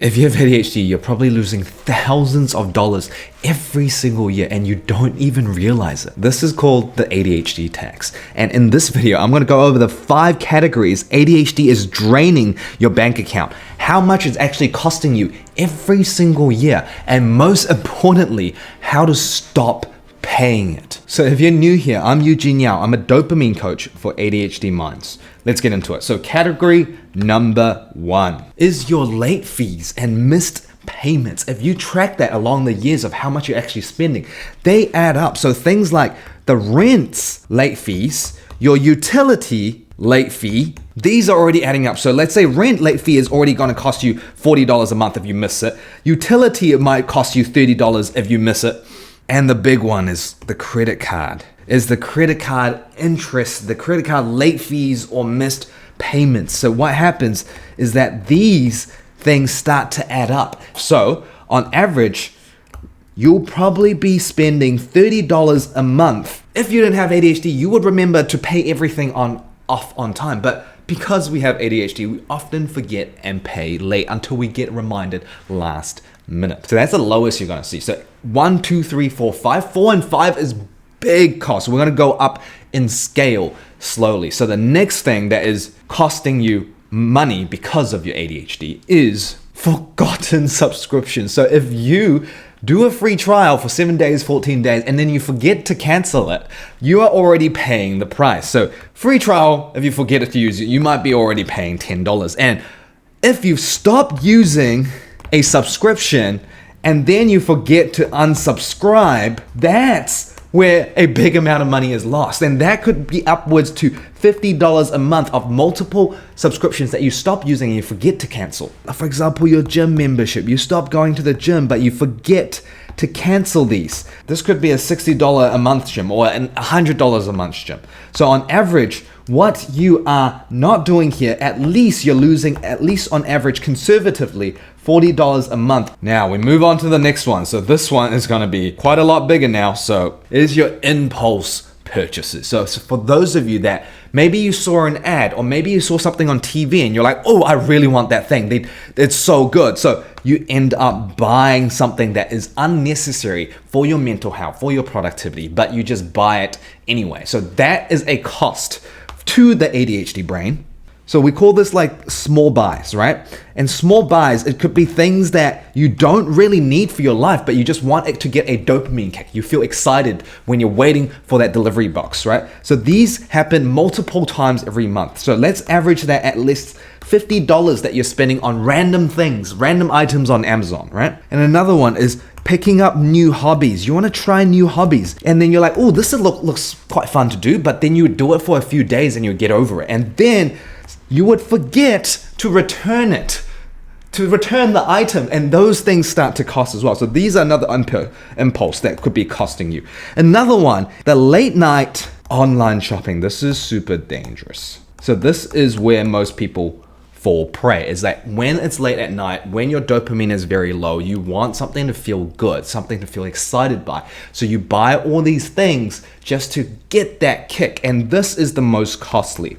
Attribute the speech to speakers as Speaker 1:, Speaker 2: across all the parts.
Speaker 1: If you have ADHD, you're probably losing thousands of dollars every single year and you don't even realize it. This is called the ADHD tax. And in this video, I'm going to go over the 5 categories ADHD is draining your bank account, how much it's actually costing you every single year, and most importantly, how to stop paying it. So if you're new here, I'm Eugene Yao. I'm a dopamine coach for ADHD minds. Let's get into it. So category number 1 is your late fees and missed payments. If you track that along the years of how much you're actually spending, they add up. So things like the rent's late fees, your utility late fee, these are already adding up. So let's say rent late fee is already going to cost you $40 a month if you miss it. Utility, it might cost you $30 if you miss it. And the big one is the credit card. Is the credit card interest, the credit card late fees or missed payments. So what happens is that these things start to add up. So on average, you'll probably be spending $30 a month. If you didn't have ADHD, you would remember to pay everything off on time. But because we have ADHD, we often forget and pay late until we get reminded last minute. So that's the lowest you're gonna see. So 1, 2, 3, 4, 5. 4 and 5 is big cost. We're gonna go up in scale slowly. So the next thing that is costing you money because of your ADHD is forgotten subscriptions. So if you do a free trial for 7 days, 14 days, and then you forget to cancel it, you are already paying the price. So free trial, if you forget to use it, you might be already paying $10. And if you stop using a subscription and then you forget to unsubscribe, that's where a big amount of money is lost. And that could be upwards to $50 a month of multiple subscriptions that you stop using and you forget to cancel. For example, your gym membership. You stop going to the gym, but you forget to cancel these. This could be a $60 a month gym or an $100 a month gym. So on average, what you are not doing here, at least you're losing, at least on average, conservatively, $40 a month. Now we move on to the next one. So this one is going to be quite a lot bigger now. So it is your impulse purchases. So for those of you that maybe you saw an ad or maybe you saw something on TV and you're like, oh, I really want that thing. It's so good. So you end up buying something that is unnecessary for your mental health, for your productivity, but you just buy it anyway. So that is a cost to the ADHD brain. So we call this like small buys, right? And small buys, it could be things that you don't really need for your life, but you just want it to get a dopamine kick. You feel excited when you're waiting for that delivery box, right? So these happen multiple times every month. So let's average that at least $50 that you're spending on random things, random items on Amazon, right? And another one is picking up new hobbies. You want to try new hobbies. And then you're like, oh, this looks quite fun to do. But then you would do it for a few days and you get over it. And then you would forget to return it, to return the item. And those things start to cost as well. So these are another impulse that could be costing you. Another one, the late night online shopping. This is super dangerous. So this is where most people fall prey, is that when it's late at night, when your dopamine is very low, you want something to feel good, something to feel excited by. So you buy all these things just to get that kick. And this is the most costly.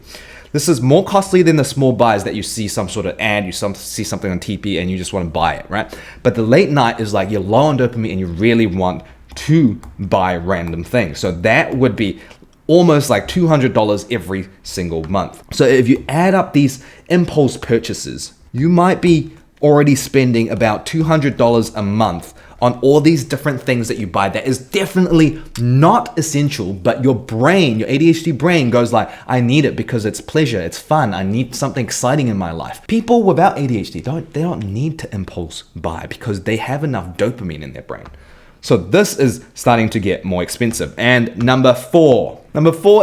Speaker 1: This is more costly than the small buys that you see some sort of ad, you see something on TV and you just want to buy it, right? But the late night is like you're low on dopamine and you really want to buy random things. So that would be almost like $200 every single month. So if you add up these impulse purchases, you might be already spending about $200 a month on all these different things that you buy that is definitely not essential, but your brain, your ADHD brain goes like, I need it because it's pleasure, it's fun, I need something exciting in my life. People without ADHD, they don't need to impulse buy because they have enough dopamine in their brain. So this is starting to get more expensive. And number 4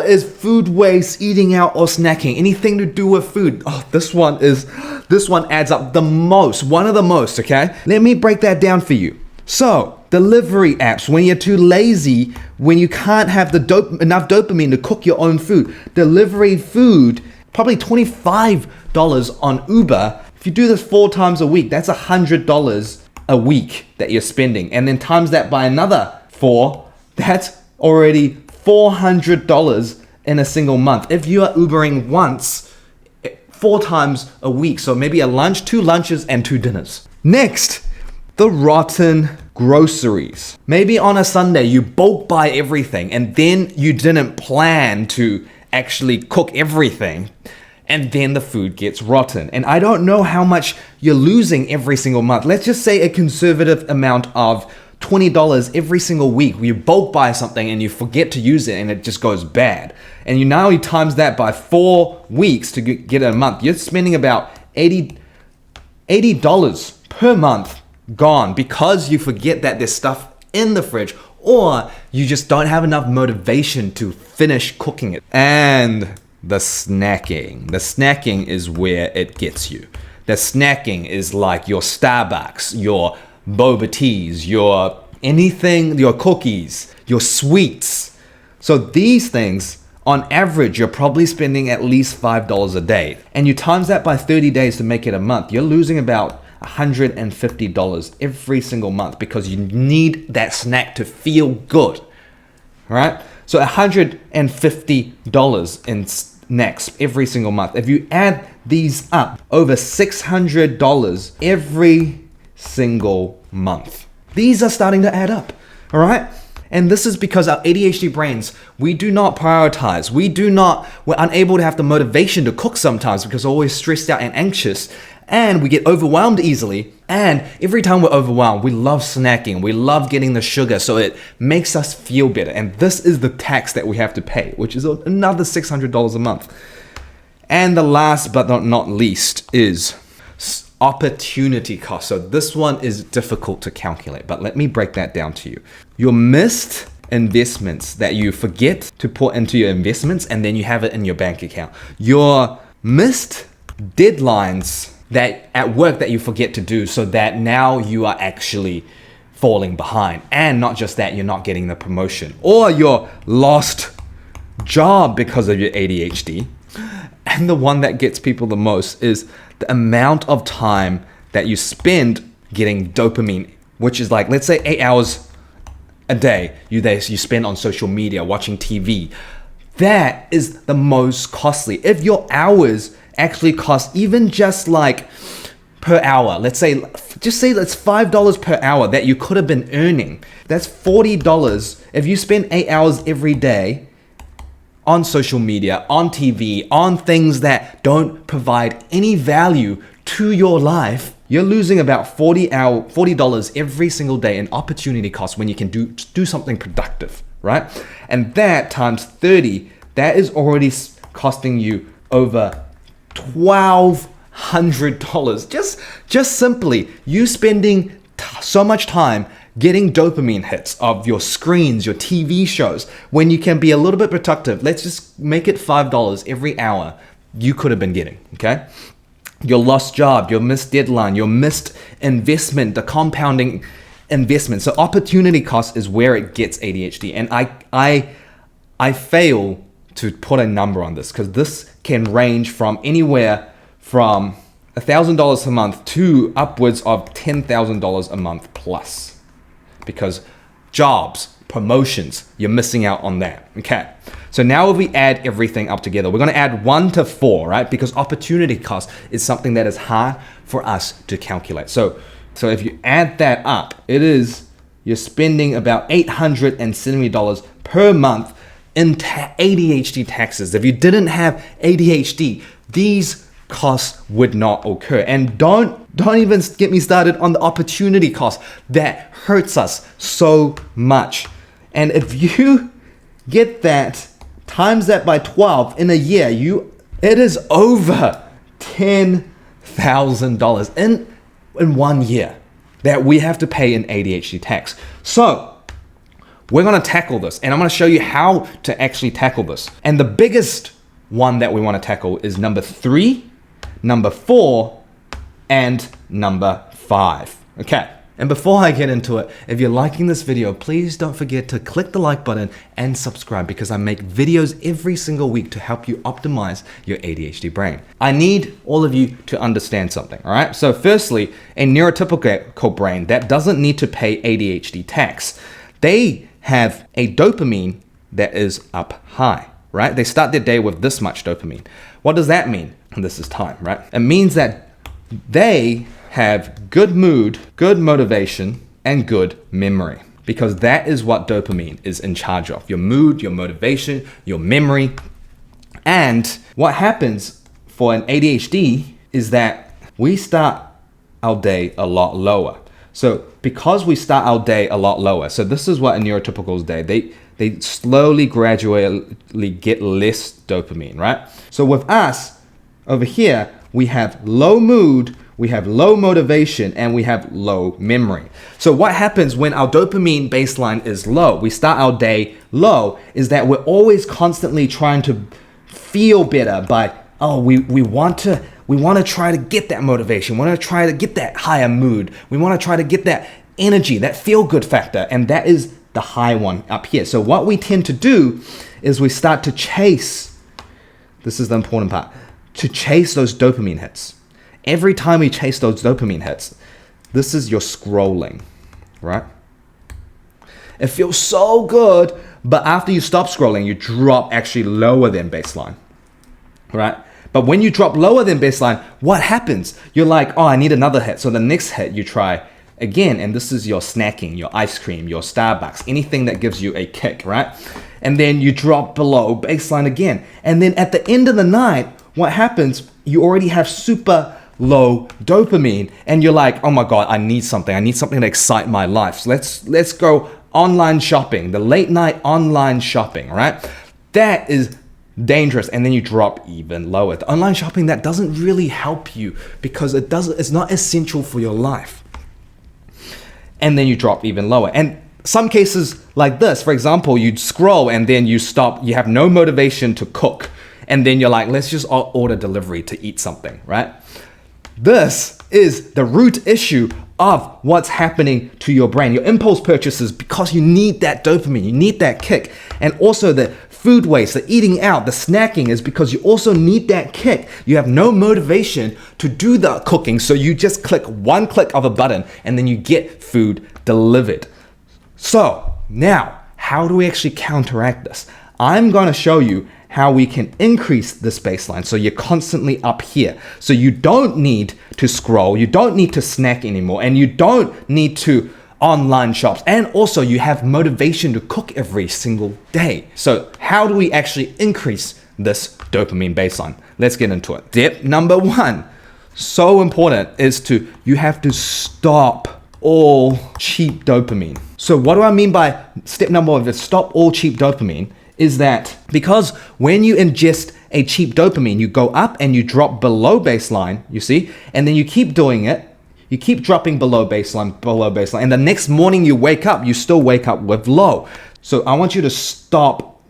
Speaker 1: is food waste, eating out or snacking, anything to do with food. Oh, this one adds up the most, one of the most, okay? Let me break that down for you. So delivery apps, when you're too lazy, when you can't have enough dopamine to cook your own food, delivery food, probably $25 on Uber. If you do this 4 times a week, that's $100 a week that you're spending. And then times that by another 4, that's already $400 in a single month. If you are Ubering once, 4 times a week, so maybe a lunch, 2 lunches, and 2 dinners. Next, the rotten groceries. Maybe on a Sunday you bulk buy everything and then you didn't plan to actually cook everything, and then the food gets rotten. And I don't know how much you're losing every single month. Let's just say a conservative amount of $20 every single week. You bulk buy something and you forget to use it and it just goes bad. And you times that by 4 weeks to get a month. You're spending about $80 per month gone because you forget that there's stuff in the fridge, or you just don't have enough motivation to finish cooking it. And the snacking. The snacking is where it gets you. The snacking is like your Starbucks, your boba teas, your anything, your cookies, your sweets. So these things, on average, you're probably spending at least $5 a day. And you times that by 30 days to make it a month. You're losing about $150 every single month because you need that snack to feel good, right? So $150 in snacks every single month. If you add these up, over $600 every single month. These are starting to add up, all right? And this is because our ADHD brains, we do not prioritize. We're unable to have the motivation to cook sometimes because we're always stressed out and anxious, and we get overwhelmed easily. And every time we're overwhelmed, we love snacking. We love getting the sugar, so it makes us feel better. And this is the tax that we have to pay, which is another $600 a month. And the last but not least is opportunity cost. So this one is difficult to calculate, but let me break that down to you. Your missed investments that you forget to put into your investments and then you have it in your bank account. Your missed deadlines that at work that you forget to do, so that now you are actually falling behind. And not just that, you're not getting the promotion. Or your lost job because of your ADHD. And the one that gets people the most is the amount of time that you spend getting dopamine, which is like, let's say 8 hours a day you spend on social media, watching TV. That is the most costly. If your hours actually cost even just like per hour, let's say that's $5 per hour that you could have been earning. That's $40 if you spend 8 hours every day on social media, on TV, on things that don't provide any value to your life. You're losing about $40 every single day in opportunity cost when you can do something productive, right? And that times 30, that is already costing you over $1,200. Just simply you spending so much time getting dopamine hits of your screens, your TV shows, when you can be a little bit productive. Let's just make it $5 every hour you could have been getting, okay? Your lost job, your missed deadline, your missed investment, the compounding investment. So opportunity cost is where it gets ADHD. And I fail to put a number on this because this can range from anywhere from $1,000 a month to upwards of $10,000 a month plus. Because jobs, promotions, you're missing out on that, okay? So now if we add everything up together, we're gonna add 1 to 4, right? Because opportunity cost is something that is hard for us to calculate. So if you add that up, you're spending about $870 per month in ADHD taxes. If you didn't have ADHD, these costs would not occur. And don't even get me started on the opportunity cost that hurts us so much. And if you get that, times that by 12 in a year, it is over $10,000 in 1 year that we have to pay in ADHD tax. So we're gonna tackle this, and I'm gonna show you how to actually tackle this. And the biggest one that we wanna tackle is number 3, number 4, and number 5, okay? And before I get into it, if you're liking this video, please don't forget to click the like button and subscribe because I make videos every single week to help you optimize your ADHD brain. I need all of you to understand something, all right? So firstly, a neurotypical brain that doesn't need to pay ADHD tax, they have a dopamine that is up high, right? They start their day with this much dopamine. What does that mean? And this is time, right? It means that they have good mood, good motivation, and good memory. Because that is what dopamine is in charge of. Your mood, your motivation, your memory. And what happens for an ADHD is that we start our day a lot lower. So because we start our day a lot lower, so this is what a neurotypical's day, they slowly, gradually get less dopamine, right? So with us, over here, we have low mood, we have low motivation, and we have low memory. So what happens when our dopamine baseline is low, we start our day low, is that we're always constantly trying to feel better by, we want to try to get that motivation, we want to try to get that higher mood, we want to try to get that energy, that feel-good factor, and that is the high one up here. So what we tend to do is we start to chase, this is the important part, to chase those dopamine hits. Every time we chase those dopamine hits, this is your scrolling, right? It feels so good, but after you stop scrolling, you drop actually lower than baseline, right? But when you drop lower than baseline, what happens? You're like, I need another hit. So the next hit you try again, and this is your snacking, your ice cream, your Starbucks, anything that gives you a kick, right? And then you drop below baseline again. And then at the end of the night, what happens? You already have super low dopamine, and you're like, oh my God, I need something to excite my life. So let's go online shopping, the late night online shopping, right? That is dangerous. And then you drop even lower. The online shopping, that doesn't really help you because it's not essential for your life. And then you drop even lower. And some cases like this, for example, you scroll and then you stop, you have no motivation to cook. And then you're like, let's just order delivery to eat something, right? This is the root issue of what's happening to your brain. Your impulse purchases, because you need that dopamine, you need that kick. And also the food waste, the eating out, the snacking is because you also need that kick. You have no motivation to do the cooking, so you just click one click of a button and then you get food delivered. So now, how do we actually counteract this? I'm going to show you how we can increase this baseline so you're constantly up here. So you don't need to scroll, you don't need to snack anymore, and you don't need to online shops, and also you have motivation to cook every single day. So how do we actually increase this dopamine baseline? Let's get into it. Step number 1, so important, is you have to stop all cheap dopamine. So what do I mean by step number 1 is stop all cheap dopamine? Is that because when you ingest a cheap dopamine, you go up and you drop below baseline, you see, and then you keep doing it, you keep dropping below baseline, and the next morning you wake up, you still wake up with low. So I want you to stop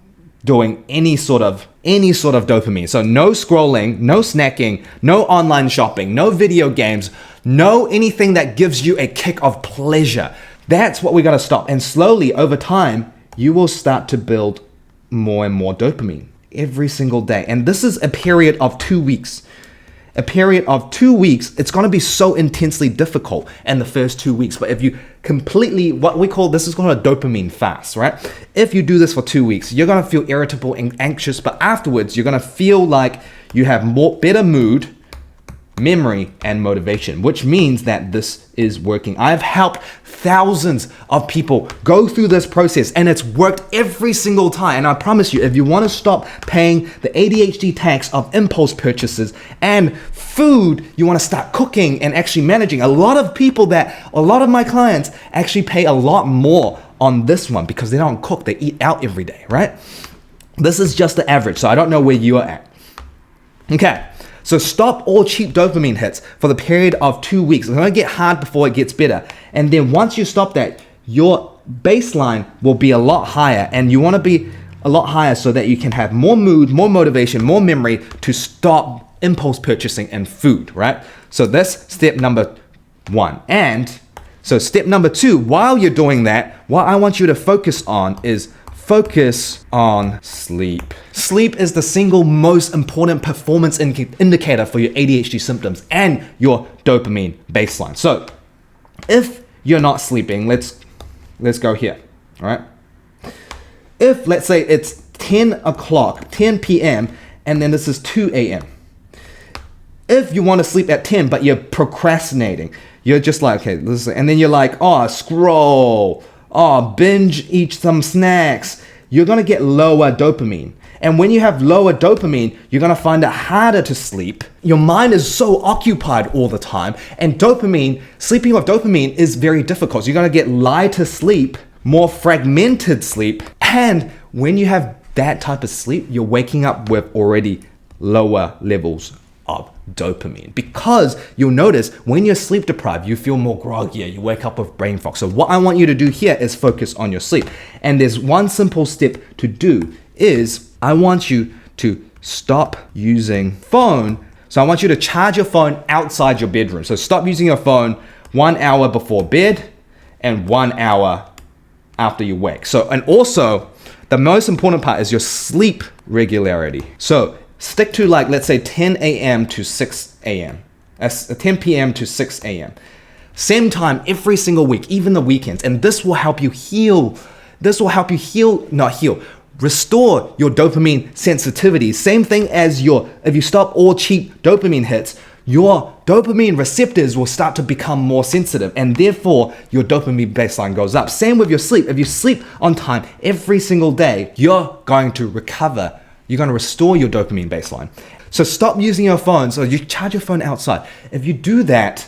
Speaker 1: doing any sort of dopamine. So no scrolling, no snacking, no online shopping, no video games, no anything that gives you a kick of pleasure. That's what we got to stop. And slowly over time, you will start to build more and more dopamine every single day. And this is a period of 2 weeks. A period of 2 weeks, it's going to be so intensely difficult in the first 2 weeks. But if you completely, what we call, this is called a dopamine fast, right? If you do this for 2 weeks, you're going to feel irritable and anxious, but afterwards, you're going to feel like you have better mood, memory, and motivation, which means that this is working. I've helped thousands of people go through this process and it's worked every single time. And I promise you, if you want to stop paying the ADHD tax of impulse purchases and food, you want to start cooking and actually managing. A lot of my clients actually pay a lot more on this one because they don't cook, they eat out every day, right? This is just the average, so I don't know where you are at. Okay. So stop all cheap dopamine hits for the period of 2 weeks. It's going to get hard before it gets better. And then once you stop that, your baseline will be a lot higher. And you want to be a lot higher so that you can have more mood, more motivation, more memory to stop impulse purchasing and food, right? So that's step number 1. And so step number 2, while you're doing that, what I want you to focus on is focus on sleep. Sleep is the single most important performance indicator for your ADHD symptoms and your dopamine baseline. So if you're not sleeping, let's go here, all right? If, let's say it's 10 p.m. and then this is 2 a.m. if you want to sleep at 10, but you're procrastinating, you're just like, okay, listen, and then you're like, oh, scroll, oh, binge eat some snacks, you're going to get lower dopamine. And when you have lower dopamine, you're going to find it harder to sleep. Your mind is so occupied all the time. And dopamine, sleeping off dopamine is very difficult. So you're going to get lighter sleep, more fragmented sleep. And when you have that type of sleep, you're waking up with already lower levels of dopamine, because you'll notice when you're sleep deprived, you feel more groggier, you wake up with brain fog. So what I want you to do here is focus on your sleep. And there's one simple step to do is I want you to stop using phone. So I want you to charge your phone outside your bedroom. So stop using your phone 1 hour before bed and 1 hour after you wake. So, and also the most important part is your sleep regularity. So stick to, like, let's say 10 a.m. to 6 a.m. 10 p.m. to 6 a.m. Same time every single week, even the weekends. And this will help you heal. This will help you restore your dopamine sensitivity. Same thing as if you stop all cheap dopamine hits, your dopamine receptors will start to become more sensitive, and therefore your dopamine baseline goes up. Same with your sleep. If you sleep on time every single day, you're going to recover. You're going to restore your dopamine baseline. So stop using your phone. So you charge your phone outside. If you do that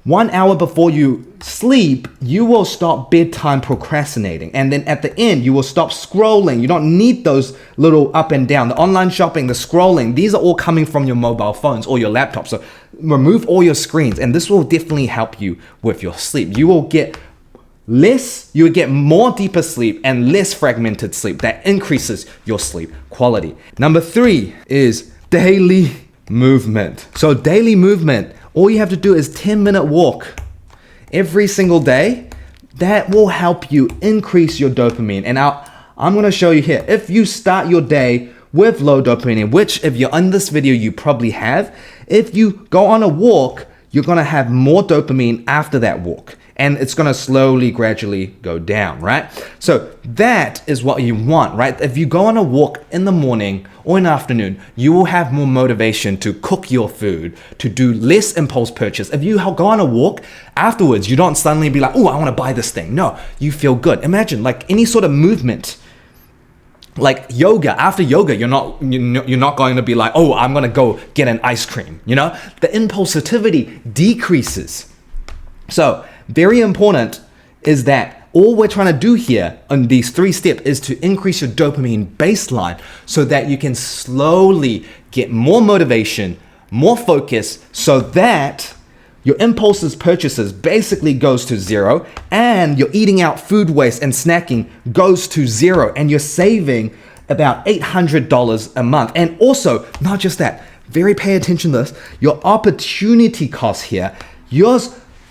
Speaker 1: 1 hour before you sleep, you will stop bedtime procrastinating. And then at the end, you will stop scrolling. You don't need those little up and down. The online shopping, the scrolling, these are all coming from your mobile phones or your laptop. So remove all your screens, and this will definitely help you with your sleep. You will get more deeper sleep and less fragmented sleep. That increases your sleep quality. Number 3 is daily movement. So daily movement, all you have to do is 10-minute walk every single day. That will help you increase your dopamine. And I'm going to show you here. If you start your day with low dopamine, which if you're on this video, you probably have, if you go on a walk, you're going to have more dopamine after that walk. And it's going to slowly, gradually go down, right? So that is what you want, right? If you go on a walk in the morning or in the afternoon, you will have more motivation to cook your food, to do less impulse purchase. If you go on a walk afterwards, you don't suddenly be like, oh, I want to buy this thing. No, you feel good. Imagine like any sort of movement, like yoga. After yoga, you're not going to be like, oh, I'm going to go get an ice cream. You know, the impulsivity decreases. So very important is that all we're trying to do here on these 3 steps is to increase your dopamine baseline so that you can slowly get more motivation, more focus, so that your impulses purchases basically goes to 0, and your eating out food waste and snacking goes to 0, and you're saving about $800 a month. And also, not just that, very pay attention to this, your opportunity cost here,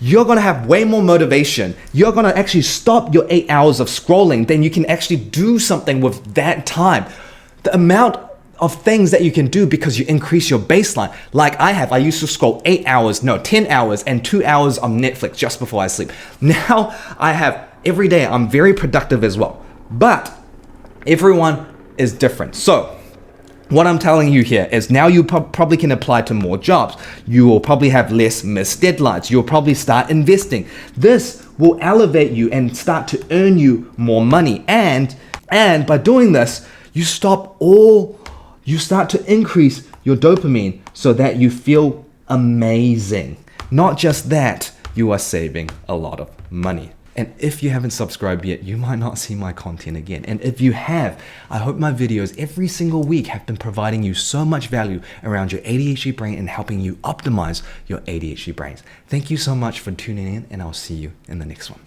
Speaker 1: you're going to have way more motivation. You're going to actually stop your 8 hours of scrolling. Then you can actually do something with that time. The amount of things that you can do because you increase your baseline. Like I used to scroll 10 hours and 2 hours on Netflix just before I sleep. Now I have every day, I'm very productive as well. But everyone is different. So what I'm telling you here is now you probably can apply to more jobs. You will probably have less missed deadlines. You'll probably start investing. This will elevate you and start to earn you more money. And by doing this, you start to increase your dopamine so that you feel amazing. Not just that, you are saving a lot of money. And if you haven't subscribed yet, you might not see my content again. And if you have, I hope my videos every single week have been providing you so much value around your ADHD brain and helping you optimize your ADHD brains. Thank you so much for tuning in, and I'll see you in the next one.